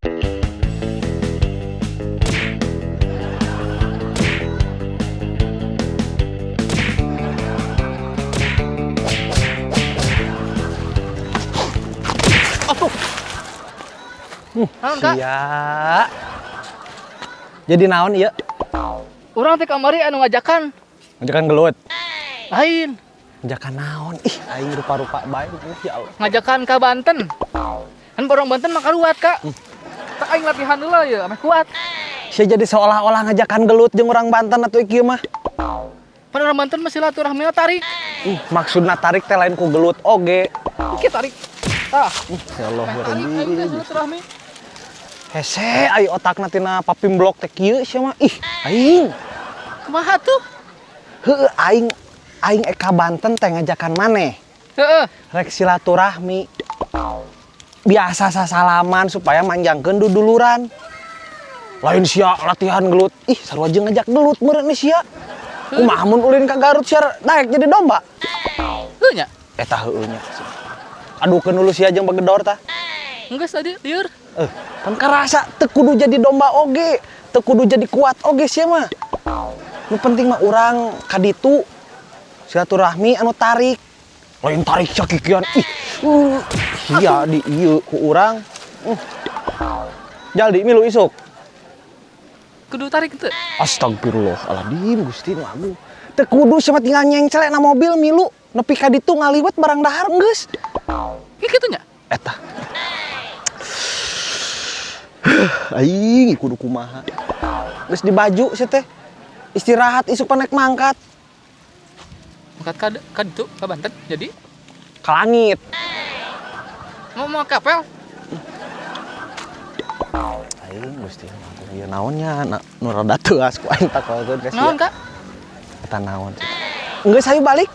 Naon Kak? Sia. Jadi naon ieu? Urang teh kamari anu ngajakan. Ngajakan gelut. Lain, Ngajakan naon? Ih, aing rupa-rupa bae ya Allah. ngajakan ka Banten. Kan orang Banten mah karuat, Kak. Tak aing latihan heula ya, ame kuat. Sia jadi seolah-olah ngajakan gelut jeung urang Banten atuh ieu mah. Pan orang Banten mah silaturahmina tarik. Maksudna tarik teh lain ku gelut oge. Iki tarik. Tah, Ya Allah, main tarik aing teh silaturahmi. hese ai otakna tina papim blok teh kieu sia mah. Ih, aing. Kumaha tuh? Heueuh aing eka Banten teh ngajakan maneh. Heeh. Rek silaturahmi. Biasa sasalaman supaya manjangkeun duduluran. Lain sia latihan gelut. Ih, sarua jeung ngajak gelut meureun nih sia. Kumaha mun ulin ka Garut sia daek jadi domba? Heuh nya. Eta heueuh nya. Adukeun dulu sia jeung bagedor tah. Enggeus tadi lieur. Kan karasa teu kudu jadi domba oge, teu kudu jadi kuat oge sia mah. Nu penting mah urang ka ditu silaturahmi anu tarik. Lain tarik sakikian. Ih. Sia di ieu ku urang. Jaldi milu isuk. Kudu tarik teu. Astagfirullahaladzim Gusti nu Agung. Teu kudu sia mah tinggal nyengcelena mobil milu nepi ka ditu ngaliwet barang dahar geus. Ieu kitu nya. Eta. Aing kudu kumaha. Geus di baju sia teh. Istirahat isuk panek mangkat. Mangkat ka ditu ka Banten jadi Ka langit. mau kapel. Aing Gusti nu Agung ieu naonnya nu rada teuas ku aing takokeun ka sia. Naon, Kak? Eta naon sih? Geus hayu balik.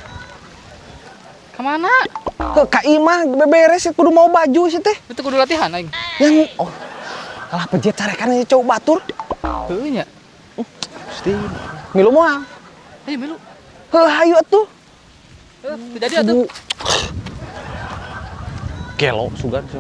Ka mana? Ka imah beberes kudu mau baju sia teh. Itu kudu latihan aing. Yang kalah pejet carekan aja cowok batur. Heuh nya. Gusti. Milu moal. Ayo milu. Heuh hayu atuh. Jadi atuh. Gelo sugan sih.